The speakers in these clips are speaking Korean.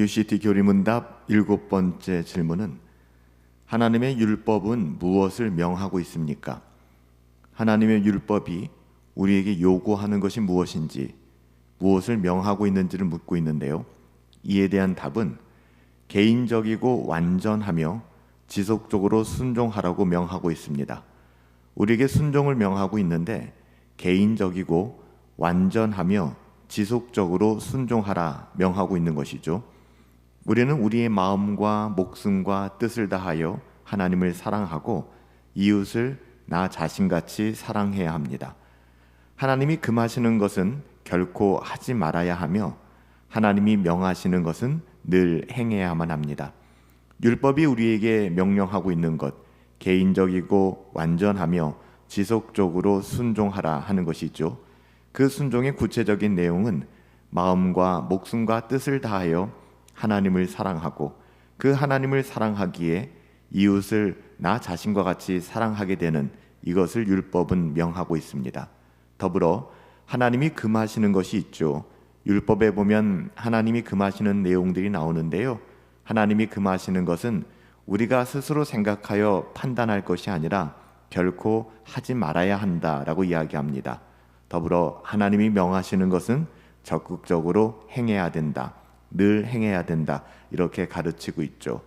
UCT 교리문답 7번째 질문은 하나님의 율법은 무엇을 명하고 있습니까? 하나님의 율법이 우리에게 요구하는 것이 무엇인지, 무엇을 명하고 있는지를 묻고 있는데요. 이에 대한 답은 개인적이고 완전하며 지속적으로 순종하라고 명하고 있습니다. 우리에게 순종을 명하고 있는데 개인적이고 완전하며 지속적으로 순종하라 명하고 있는 것이죠. 우리는 우리의 마음과 목숨과 뜻을 다하여 하나님을 사랑하고 이웃을 나 자신같이 사랑해야 합니다. 하나님이 금하시는 것은 결코 하지 말아야 하며 하나님이 명하시는 것은 늘 행해야만 합니다. 율법이 우리에게 명령하고 있는 것, 개인적이고 완전하며 지속적으로 순종하라 하는 것이죠. 그 순종의 구체적인 내용은 마음과 목숨과 뜻을 다하여 하나님을 사랑하고 그 하나님을 사랑하기에 이웃을 나 자신과 같이 사랑하게 되는 이것을 율법은 명하고 있습니다. 더불어 하나님이 금하시는 것이 있죠. 율법에 보면 하나님이 금하시는 내용들이 나오는데요. 하나님이 금하시는 것은 우리가 스스로 생각하여 판단할 것이 아니라 결코 하지 말아야 한다라고 이야기합니다. 더불어 하나님이 명하시는 것은 적극적으로 행해야 된다, 늘 행해야 된다, 이렇게 가르치고 있죠.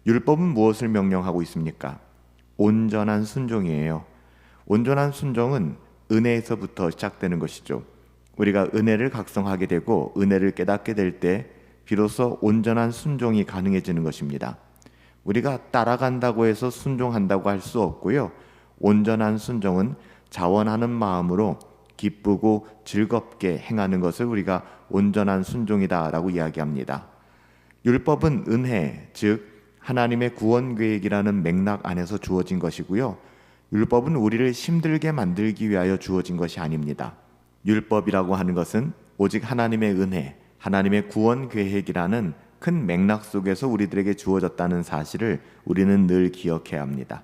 율법은 무엇을 명령하고 있습니까? 온전한 순종이에요. 온전한 순종은 은혜에서부터 시작되는 것이죠. 우리가 은혜를 각성하게 되고 은혜를 깨닫게 될 때 비로소 온전한 순종이 가능해지는 것입니다. 우리가 따라간다고 해서 순종한다고 할 수 없고요. 온전한 순종은 자원하는 마음으로 기쁘고 즐겁게 행하는 것을 우리가 온전한 순종이다라고 이야기합니다. 율법은 은혜, 즉 하나님의 구원 계획이라는 맥락 안에서 주어진 것이고요. 율법은 우리를 힘들게 만들기 위하여 주어진 것이 아닙니다. 율법이라고 하는 것은 오직 하나님의 은혜, 하나님의 구원 계획이라는 큰 맥락 속에서 우리들에게 주어졌다는 사실을 우리는 늘 기억해야 합니다.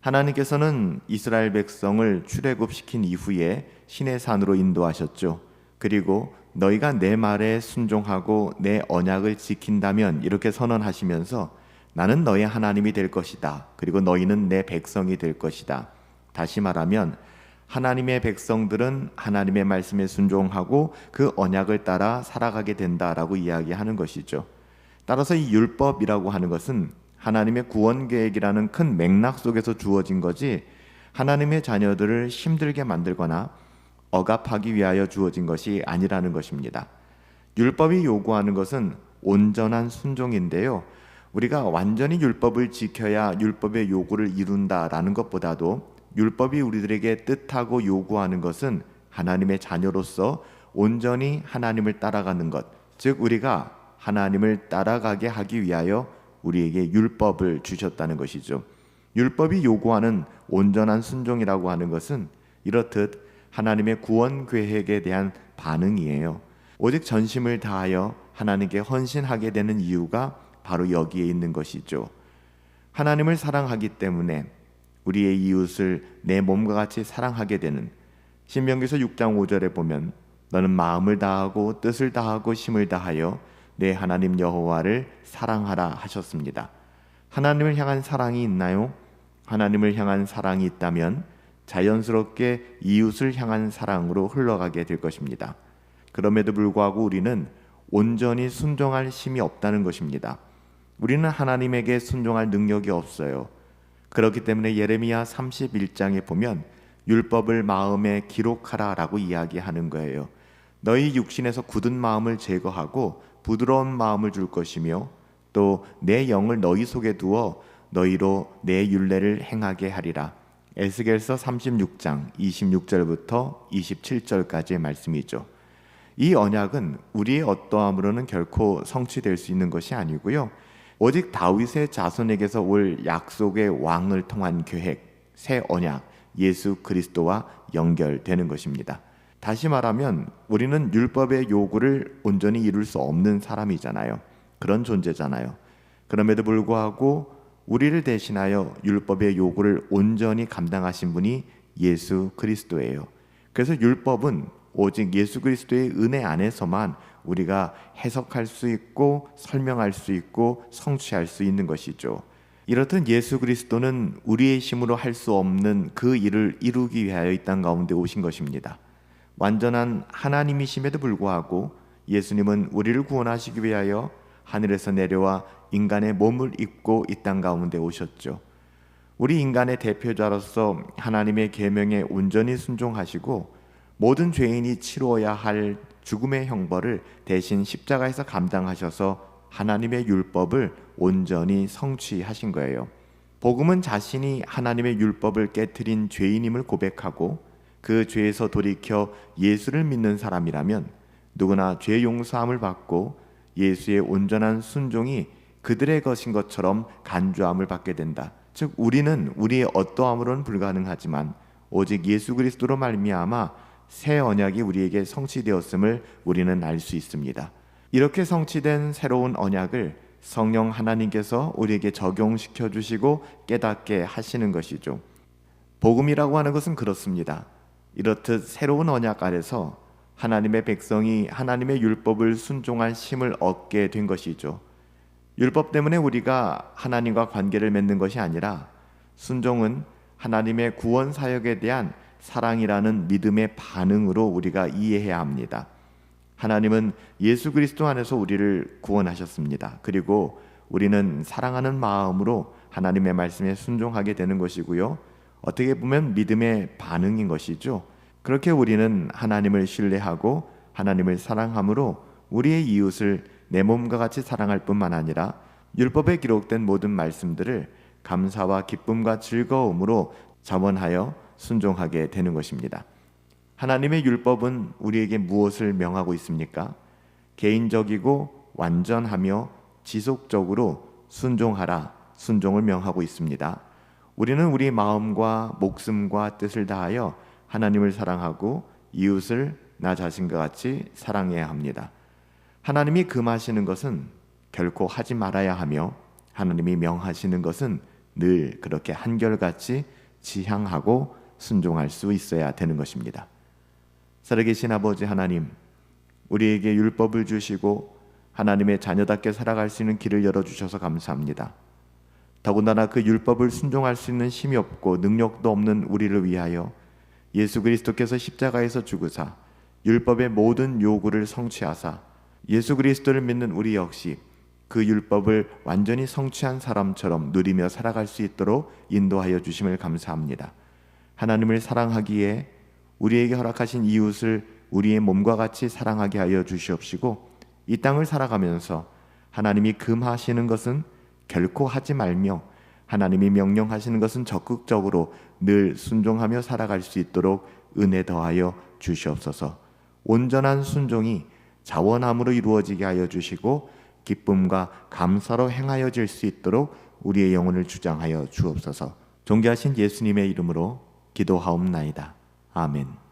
하나님께서는 이스라엘 백성을 출애굽시킨 이후에 시내산으로 인도하셨죠. 그리고 너희가 내 말에 순종하고 내 언약을 지킨다면 이렇게 선언하시면서 나는 너의 하나님이 될 것이다. 그리고 너희는 내 백성이 될 것이다. 다시 말하면 하나님의 백성들은 하나님의 말씀에 순종하고 그 언약을 따라 살아가게 된다라고 이야기하는 것이죠. 따라서 이 율법이라고 하는 것은 하나님의 구원 계획이라는 큰 맥락 속에서 주어진 거지 하나님의 자녀들을 힘들게 만들거나 억압하기 위하여 주어진 것이 아니라는 것입니다. 율법이 요구하는 것은 온전한 순종인데요. 우리가 완전히 율법을 지켜야 율법의 요구를 이룬다라는 것보다도 율법이 우리들에게 뜻하고 요구하는 것은 하나님의 자녀로서 온전히 하나님을 따라가는 것, 즉 우리가 하나님을 따라가게 하기 위하여 우리에게 율법을 주셨다는 것이죠. 율법이 요구하는 온전한 순종이라고 하는 것은 이렇듯 하나님의 구원 계획에 대한 반응이에요. 오직 전심을 다하여 하나님께 헌신하게 되는 이유가 바로 여기에 있는 것이죠. 하나님을 사랑하기 때문에 우리의 이웃을 내 몸과 같이 사랑하게 되는, 신명기서 6장 5절에 보면 너는 마음을 다하고 뜻을 다하고 힘을 다하여 내 하나님 여호와를 사랑하라 하셨습니다. 하나님을 향한 사랑이 있나요? 하나님을 향한 사랑이 있다면 자연스럽게 이웃을 향한 사랑으로 흘러가게 될 것입니다. 그럼에도 불구하고 우리는 온전히 순종할 힘이 없다는 것입니다. 우리는 하나님에게 순종할 능력이 없어요. 그렇기 때문에 예레미야 31장에 보면 율법을 마음에 기록하라라고 이야기하는 거예요. 너희 육신에서 굳은 마음을 제거하고 부드러운 마음을 줄 것이며 또 내 영을 너희 속에 두어 너희로 내 율례를 행하게 하리라. 에스겔서 36장 26절부터 27절까지의 말씀이죠. 이 언약은 우리의 어떠함으로는 결코 성취될 수 있는 것이 아니고요. 오직 다윗의 자손에게서 올 약속의 왕을 통한 계획, 새 언약, 예수 그리스도와 연결되는 것입니다. 다시 말하면 우리는 율법의 요구를 온전히 이룰 수 없는 사람이잖아요. 그런 존재잖아요. 그럼에도 불구하고 우리를 대신하여 율법의 요구를 온전히 감당하신 분이 예수 그리스도예요. 그래서 율법은 오직 예수 그리스도의 은혜 안에서만 우리가 해석할 수 있고 설명할 수 있고 성취할 수 있는 것이죠. 이렇듯 예수 그리스도는 우리의 힘으로 할 수 없는 그 일을 이루기 위하여 이 땅 가운데 오신 것입니다. 완전한 하나님이심에도 불구하고 예수님은 우리를 구원하시기 위하여 하늘에서 내려와 인간의 몸을 입고 이 땅 가운데 오셨죠. 우리 인간의 대표자로서 하나님의 계명에 온전히 순종하시고 모든 죄인이 치루어야 할 죽음의 형벌을 대신 십자가에서 감당하셔서 하나님의 율법을 온전히 성취하신 거예요. 복음은 자신이 하나님의 율법을 깨트린 죄인임을 고백하고 그 죄에서 돌이켜 예수를 믿는 사람이라면 누구나 죄 용서함을 받고 예수의 온전한 순종이 그들의 것인 것처럼 간주함을 받게 된다. 즉 우리는 우리의 어떠함으로는 불가능하지만 오직 예수 그리스도로 말미암아 새 언약이 우리에게 성취되었음을 우리는 알 수 있습니다. 이렇게 성취된 새로운 언약을 성령 하나님께서 우리에게 적용시켜 주시고 깨닫게 하시는 것이죠. 복음이라고 하는 것은 그렇습니다. 이렇듯 새로운 언약 아래서 하나님의 백성이 하나님의 율법을 순종한 힘을 얻게 된 것이죠. 율법 때문에 우리가 하나님과 관계를 맺는 것이 아니라 순종은 하나님의 구원 사역에 대한 사랑이라는 믿음의 반응으로 우리가 이해해야 합니다. 하나님은 예수 그리스도 안에서 우리를 구원하셨습니다. 그리고 우리는 사랑하는 마음으로 하나님의 말씀에 순종하게 되는 것이고요. 어떻게 보면 믿음의 반응인 것이죠. 그렇게 우리는 하나님을 신뢰하고 하나님을 사랑함으로 우리의 이웃을 내 몸과 같이 사랑할 뿐만 아니라 율법에 기록된 모든 말씀들을 감사와 기쁨과 즐거움으로 자원하여 순종하게 되는 것입니다. 하나님의 율법은 우리에게 무엇을 명하고 있습니까? 개인적이고 완전하며 지속적으로 순종하라, 순종을 명하고 있습니다. 우리는 우리 마음과 목숨과 뜻을 다하여 하나님을 사랑하고 이웃을 나 자신과 같이 사랑해야 합니다. 하나님이 금하시는 것은 결코 하지 말아야 하며 하나님이 명하시는 것은 늘 그렇게 한결같이 지향하고 순종할 수 있어야 되는 것입니다. 살아계신 아버지 하나님, 우리에게 율법을 주시고 하나님의 자녀답게 살아갈 수 있는 길을 열어주셔서 감사합니다. 더군다나 그 율법을 순종할 수 있는 힘이 없고 능력도 없는 우리를 위하여 예수 그리스도께서 십자가에서 죽으사 율법의 모든 요구를 성취하사 예수 그리스도를 믿는 우리 역시 그 율법을 완전히 성취한 사람처럼 누리며 살아갈 수 있도록 인도하여 주심을 감사합니다. 하나님을 사랑하기에 우리에게 허락하신 이웃을 우리의 몸과 같이 사랑하게 하여 주시옵시고 이 땅을 살아가면서 하나님이 금하시는 것은 결코 하지 말며 하나님이 명령하시는 것은 적극적으로 늘 순종하며 살아갈 수 있도록 은혜 더하여 주시옵소서. 온전한 순종이 자원함으로 이루어지게 하여 주시고 기쁨과 감사로 행하여질 수 있도록 우리의 영혼을 주장하여 주옵소서. 존귀하신 예수님의 이름으로 기도하옵나이다. 아멘.